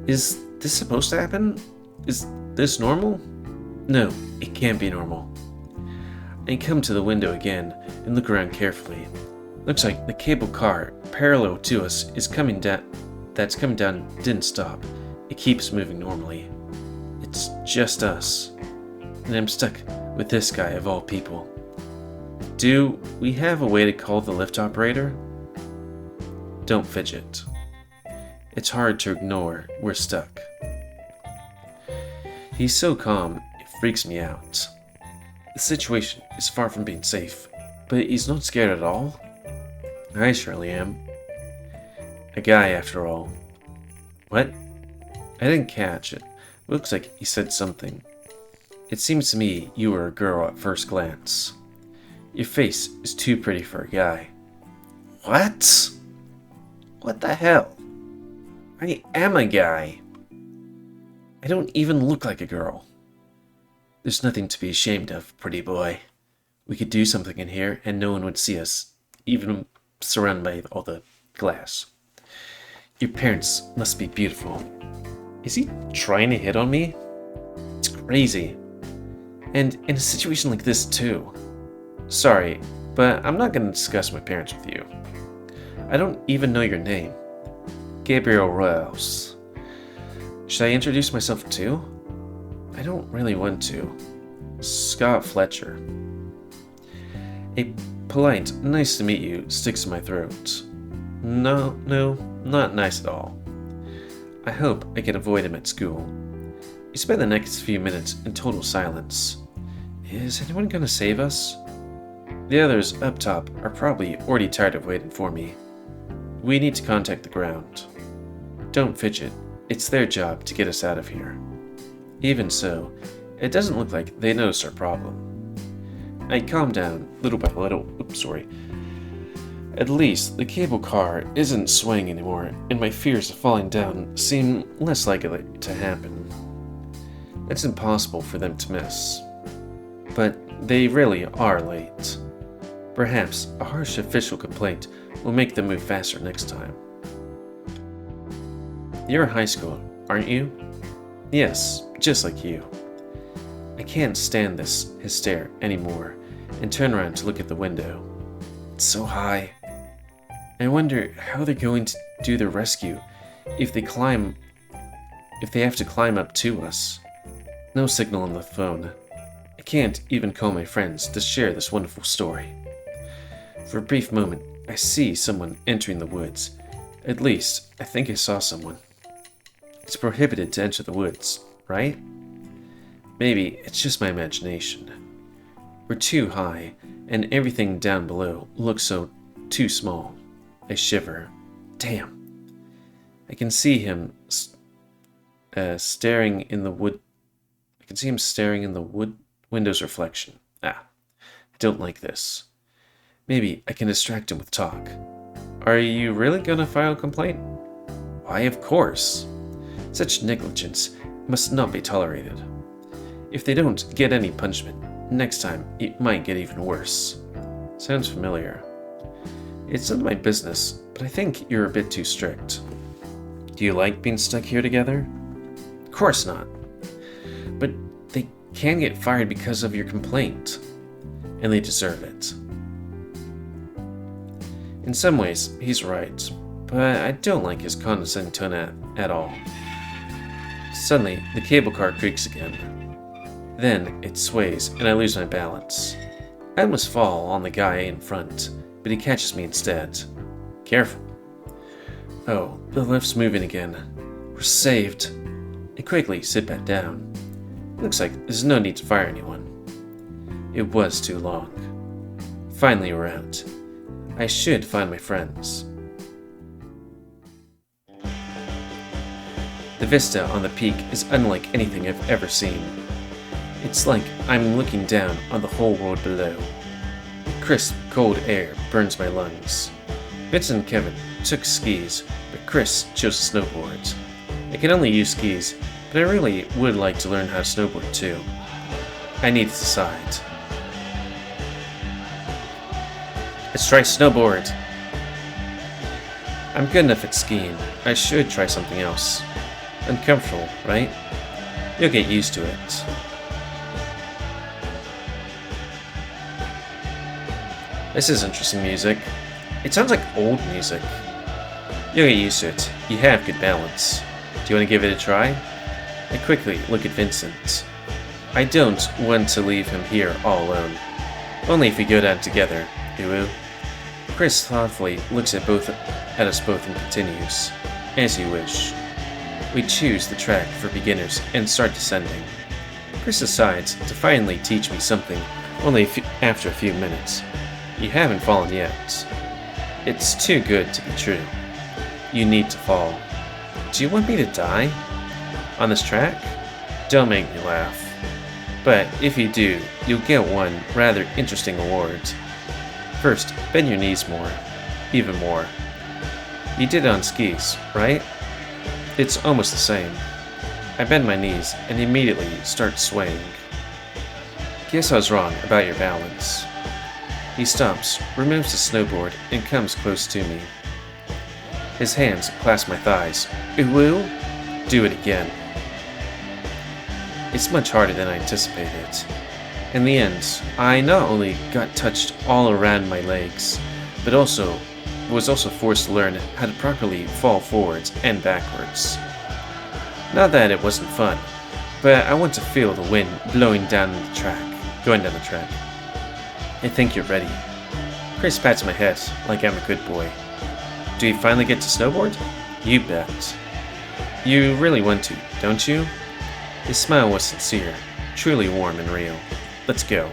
Is this supposed to happen? Is this normal? No, it can't be normal. I come to the window again and look around carefully. Looks like the cable car parallel to us is coming down. That's coming down didn't stop. It keeps moving normally. It's just us. And I'm stuck with this guy of all people. Do we have a way to call the lift operator? Don't fidget. It's hard to ignore we're stuck. He's so calm, it freaks me out. The situation is far from being safe, but he's not scared at all. I surely am. A guy, after all. What? I didn't catch it. Looks like he said something. It seems to me you were a girl at first glance. Your face is too pretty for a guy. What? What the hell? I am a guy. I don't even look like a girl. There's nothing to be ashamed of, pretty boy. We could do something in here and no one would see us, even surrounded by all the glass. Your parents must be beautiful. Is he trying to hit on me? It's crazy. And in a situation like this too. Sorry, but I'm not going to discuss my parents with you. I don't even know your name. GamerWolfSix. Should I introduce myself too? I don't really want to. Scott Fletcher. A polite, nice to meet you sticks in my throat. No, not nice at all. I hope I can avoid him at school. We spend the next few minutes in total silence. Is anyone gonna save us? The others up top are probably already tired of waiting for me. We need to contact the ground. Don't fidget. It's their job to get us out of here. Even so, it doesn't look like they notice our problem. I calm down little by little. At least the cable car isn't swaying anymore, and my fears of falling down seem less likely to happen. It's impossible for them to miss. But they really are late. Perhaps a harsh official complaint will make them move faster next time. You're a high schooler, aren't you? Yes, just like you. I can't stand this hysteria anymore and turn around to look at the window. It's so high. I wonder how they're going to do the rescue if they have to climb up to us. No signal on the phone. I can't even call my friends to share this wonderful story. For a brief moment, I see someone entering the woods. At least, I think I saw someone. It's prohibited to enter the woods, right? Maybe it's just my imagination. We're too high, and everything down below looks so too small. I shiver. Damn. I can see him staring in the wood. I can see him staring in the wood window's reflection. I don't like this. Maybe I can distract him with talk. Are you really gonna file a complaint? Why, of course. Such negligence must not be tolerated. If they don't get any punishment, next time it might get even worse. Sounds familiar. It's none of my business, but I think you're a bit too strict. Do you like being stuck here together? Of course not. But they can get fired because of your complaint, and they deserve it. In some ways, he's right, but I don't like his condescending tone at all. Suddenly, the cable car creaks again. Then it sways, and I lose my balance. I almost fall on the guy in front, but he catches me instead. Careful. Oh, the lift's moving again. We're saved. I quickly sit back down. Looks like there's no need to fire anyone. It was too long. Finally, we're out. I should find my friends. The vista on the peak is unlike anything I've ever seen. It's like I'm looking down on the whole world below. Crisp, cold air burns my lungs. Vincent and Kevin took skis, but Chris chose snowboards. I can only use skis, but I really would like to learn how to snowboard too. I need to decide. Let's try snowboard. I'm good enough at skiing. I should try something else. Uncomfortable, right? You'll get used to it. This is interesting music. It sounds like old music. You'll get used to it. You have good balance. Do you want to give it a try? I quickly look at Vincent. I don't want to leave him here all alone. Only if we go down together. Ooh. Chris thoughtfully looks at us both and continues. As you wish. We choose the track for beginners and start descending. Chris decides to finally teach me something only after a few minutes. You haven't fallen yet. It's too good to be true. You need to fall. Do you want me to die? On this track? Don't make me laugh. But if you do, you'll get one rather interesting award. First, bend your knees more. Even more. You did it on skis, right? It's almost the same. I bend my knees and immediately start swaying. Guess I was wrong about your balance. He stops, removes the snowboard, and comes close to me. His hands clasp my thighs. Ooh, do it again. It's much harder than I anticipated. In the end, I not only got touched all around my legs, but was also forced to learn how to properly fall forwards and backwards. Not that it wasn't fun, but I want to feel the wind going down the track. I think you're ready. Chris pats my head like I'm a good boy. Do you finally get to snowboard? You bet. You really want to, don't you? His smile was sincere, truly warm and real. Let's go.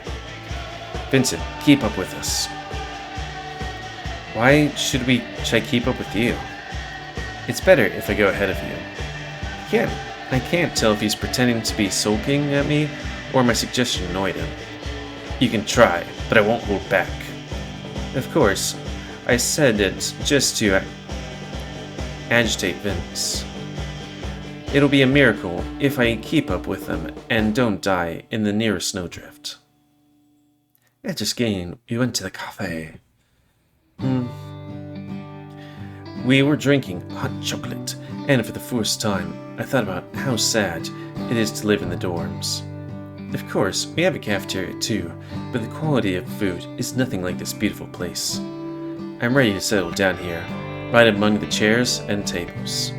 Vincent, keep up with us. Why should I keep up with you? It's better if I go ahead of you. I can't tell if he's pretending to be sulking at me or my suggestion annoyed him. You can try, but I won't hold back. Of course, I said it just to agitate Vince. It'll be a miracle if I keep up with them and don't die in the nearest snowdrift. After skiing, we went to the cafe. We were drinking hot chocolate, and for the first time, I thought about how sad it is to live in the dorms. Of course, we have a cafeteria too, but the quality of food is nothing like this beautiful place. I'm ready to settle down here, right among the chairs and tables.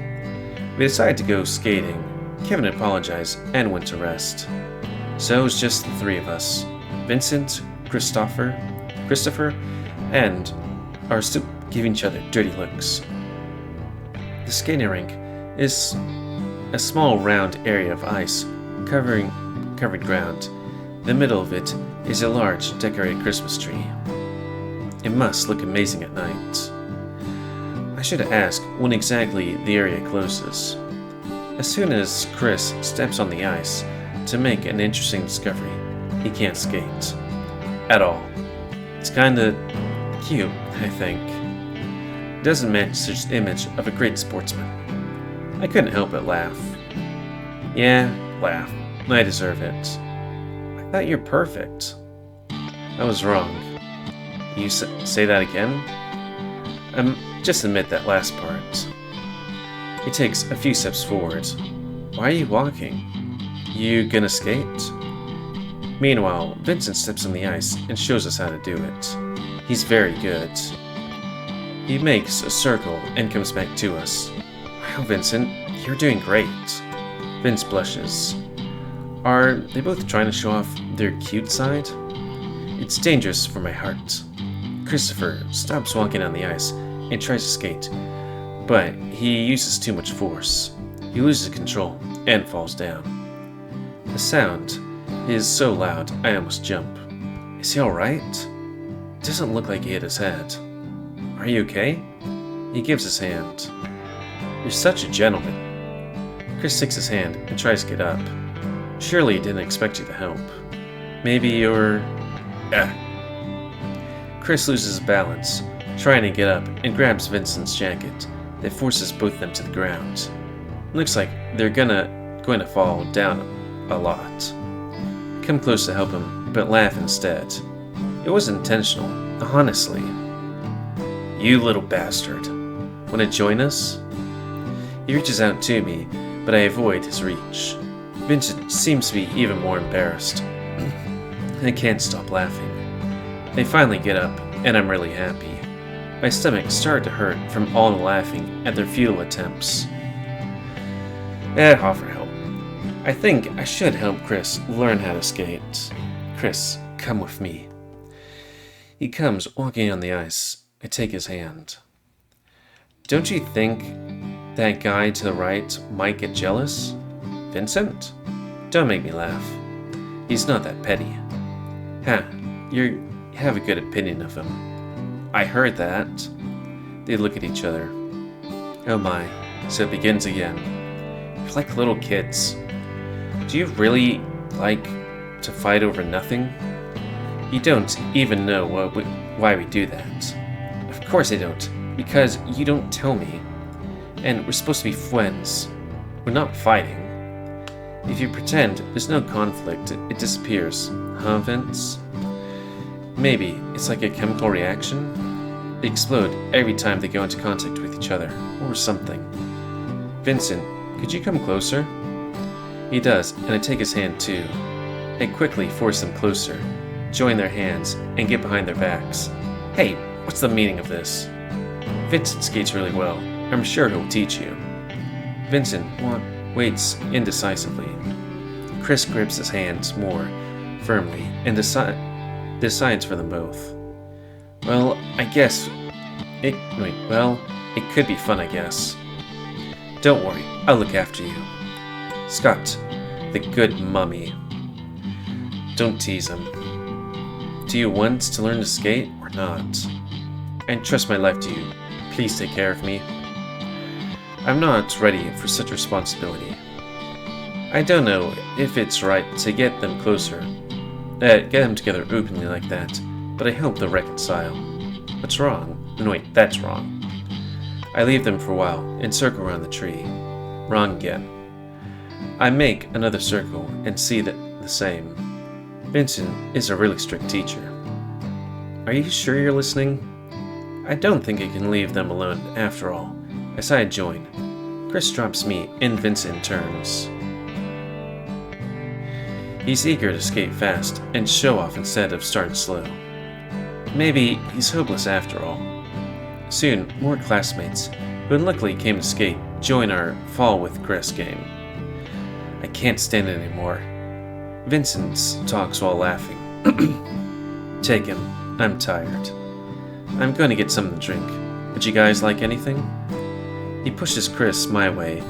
We decided to go skating. Kevin apologized and went to rest. So it was just the three of us, Vincent, Christopher, and are still giving each other dirty looks. The skating rink is a small round area of ice covered ground. In the middle of it is a large decorated Christmas tree. It must look amazing at night. I should ask when exactly the area closes. As soon as Chris steps on the ice to make an interesting discovery, he can't skate. At all. It's kinda cute, I think. It doesn't match his image of a great sportsman. I couldn't help but laugh. Yeah, laugh. I deserve it. I thought you're perfect. I was wrong. You say that again? Just admit that last part. He takes a few steps forward. Why are you walking? You gonna skate? Meanwhile, Vincent steps on the ice and shows us how to do it. He's very good. He makes a circle and comes back to us. Wow, Vincent, you're doing great. Vince blushes. Are they both trying to show off their cute side? It's dangerous for my heart. Christopher stops walking on the ice and tries to skate, but he uses too much force. He loses control and falls down. The sound is so loud I almost jump. Is he alright? Doesn't look like he hit his head. Are you okay? He gives his hand. You're such a gentleman. Chris takes his hand and tries to get up. Surely he didn't expect you to help. Maybe you're... Chris loses balance, trying to get up, and grabs Vincent's jacket that forces both of them to the ground. Looks like they're going to fall down a lot. Come close to help him, but laugh instead. It wasn't intentional, honestly. You little bastard. Want to join us? He reaches out to me, but I avoid his reach. Vincent seems to be even more embarrassed. I can't stop laughing. They finally get up, and I'm really happy. My stomach started to hurt from all the laughing at their futile attempts. Offer help. I think I should help Chris learn how to skate. Chris, come with me. He comes walking on the ice. I take his hand. Don't you think that guy to the right might get jealous? Vincent? Don't make me laugh. He's not that petty. You have a good opinion of him. I heard that. They look at each other. Oh my, so it begins again. You're like little kids. Do you really like to fight over nothing? You don't even know why we do that. Of course I don't, because you don't tell me. And we're supposed to be friends. We're not fighting. If you pretend there's no conflict, it disappears. Huh, Vince? Maybe it's like a chemical reaction. They explode every time they go into contact with each other, or something. Vincent, could you come closer? He does, and I take his hand too. I quickly force them closer, join their hands, and get behind their backs. Hey, what's the meaning of this? Vincent skates really well. I'm sure he'll teach you. Vincent waits indecisively. Chris grips his hands more firmly and decides for them both. Well, it could be fun, I guess. Don't worry, I'll look after you. Scott, the good mummy. Don't tease him. Do you want to learn to skate or not? I entrust my life to you. Please take care of me. I'm not ready for such responsibility. I don't know if it's right to get them together openly like that, but I hope they'll reconcile. What's wrong? No, wait, that's wrong. I leave them for a while and circle around the tree. Wrong again. I make another circle and see the same. Vincent is a really strict teacher. Are you sure you're listening? I don't think I can leave them alone after all. As I join, Chris drops me and Vincent turns. He's eager to skate fast and show off instead of starting slow. Maybe he's hopeless after all. Soon, more classmates, who unluckily came to skate, join our Fall with Chris game. I can't stand it anymore. Vincent talks while laughing. Take him. I'm tired. I'm going to get something to drink. Would you guys like anything? He pushes Chris my way,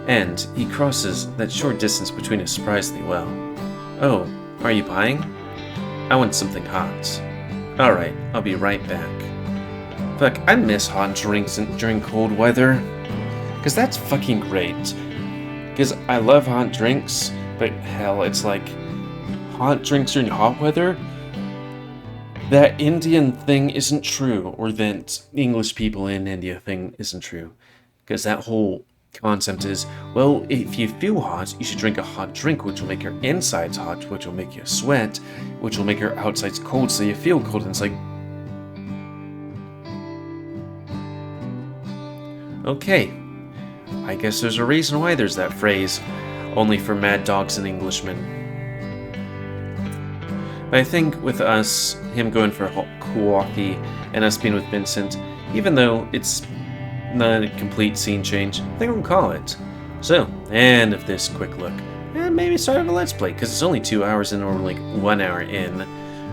and he crosses that short distance between us surprisingly well. Oh, are you buying? I want something hot. Alright, I'll be right back. Fuck, I miss hot drinks during cold weather. Because that's fucking great. Because I love hot drinks, but hell, it's like hot drinks during hot weather? That Indian thing isn't true, or that English people in India thing isn't true. Because that whole concept is, well, if you feel hot, you should drink a hot drink, which will make your insides hot, which will make you sweat, which will make your outsides cold, so you feel cold, and it's like... Okay, I guess there's a reason why there's that phrase, only for mad dogs and Englishmen. But I think with us, him going for Milwaukee, and us being with Vincent, even though it's not a complete scene change, I think we'll call it. So, end of this quick look, and maybe start of a Let's Play, because it's only 2 hours in, or like 1 hour in.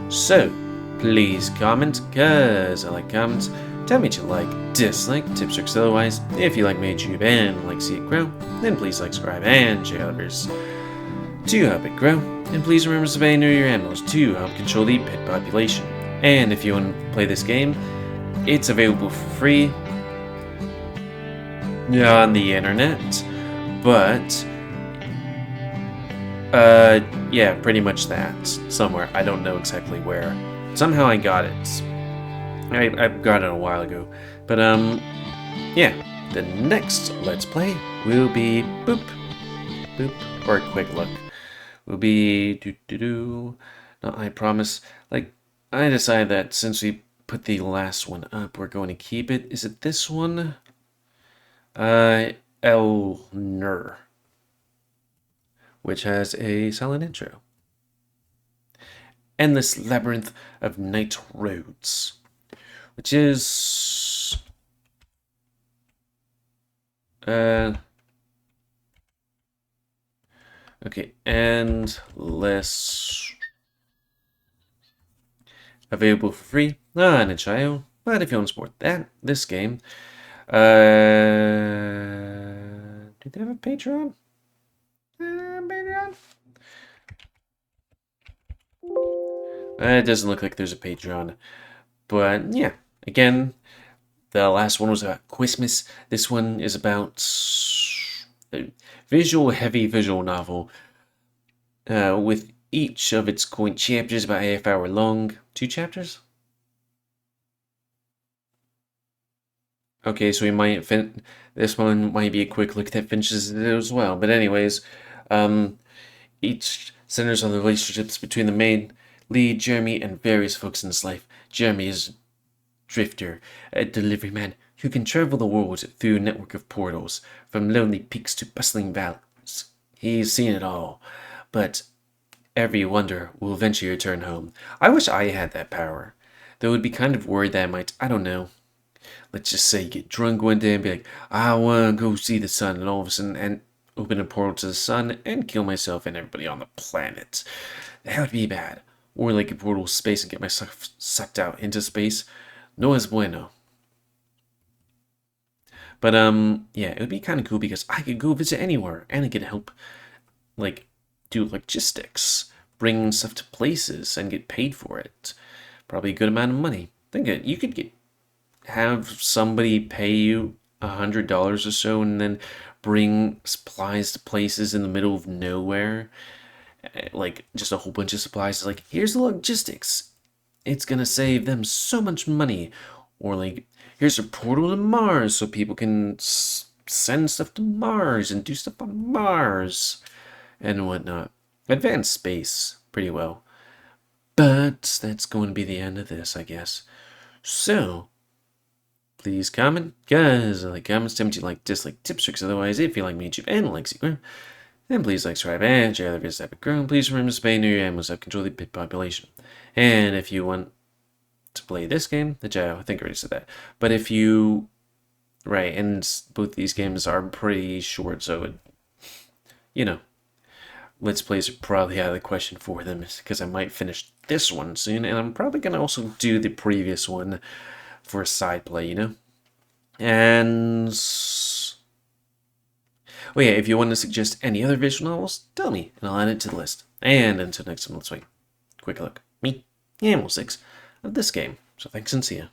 So, please comment, because I like comments. Tell me what you like, dislike, tips, tricks, otherwise. If you like my YouTube and like to see it grow, then please like, subscribe, and check out others to help it grow. And please remember to spay and neuter your animals to help control the pet population. And if you want to play this game, it's available for free on the internet. But, yeah, pretty much that. Somewhere. I don't know exactly where. Somehow I got it. I got it a while ago. But, yeah. The next Let's Play will be boop, boop, or a quick look. Will be no, I promise. Like, I decided that since we put the last one up, we're going to keep it. Is it this one? Elner, which has a silent intro. Endless Labyrinth of Night Roads, which is okay, endless. Available for free on itch.io. But if you want to support this game, do they have a Patreon? Patreon? It doesn't look like there's a Patreon. But yeah, again, the last one was about Christmas. This one is about a heavy visual novel with each of its coin chapters about a half-hour long. 2 chapters? Okay, so we might this one might be a quick look that finishes it as well. But anyways, each centers on the relationships between the main lead, Jeremy, and various folks in his life. Jeremy is a drifter, a delivery man who can travel the world through a network of portals, from lonely peaks to bustling valleys. He's seen it all, but every wonder will eventually return home. I wish I had that power, though would be kind of worried that I might, I don't know, let's just say get drunk one day and be like, I want to go see the sun, and all of a sudden and open a portal to the sun and kill myself and everybody on the planet. That would be bad. Or like a portal to space and get myself sucked out into space. No es bueno. But yeah, it would be kind of cool because I could go visit anywhere and I could help, like, do logistics, bring stuff to places and get paid for it. Probably a good amount of money. Think it. You could have somebody pay you $100 or so and then bring supplies to places in the middle of nowhere. Like, just a whole bunch of supplies. Like, here's the logistics. It's gonna save them so much money. Or like, here's a portal to Mars so people can send stuff to Mars and do stuff on Mars and whatnot. Advanced space, pretty well. But that's going to be the end of this, I guess. So, please comment, guys. I like comments, tell me what you like, dislike, tips, tricks. Otherwise, if you like me, YouTube and like Secret, then please like, subscribe, and share the videos that have grown. Please remember to spay, neuter your animals, help control the pet population. And if you want to play this game, which I think I already said that. But if you, right, and both these games are pretty short, so Let's Plays are probably out of the question for them because I might finish this one soon, and I'm probably going to also do the previous one for a side play. And yeah, if you want to suggest any other visual novels, tell me, and I'll add it to the list. And until next time, let's wait. Quick look. Me, GamerWolfSix, of this game. So thanks and see ya.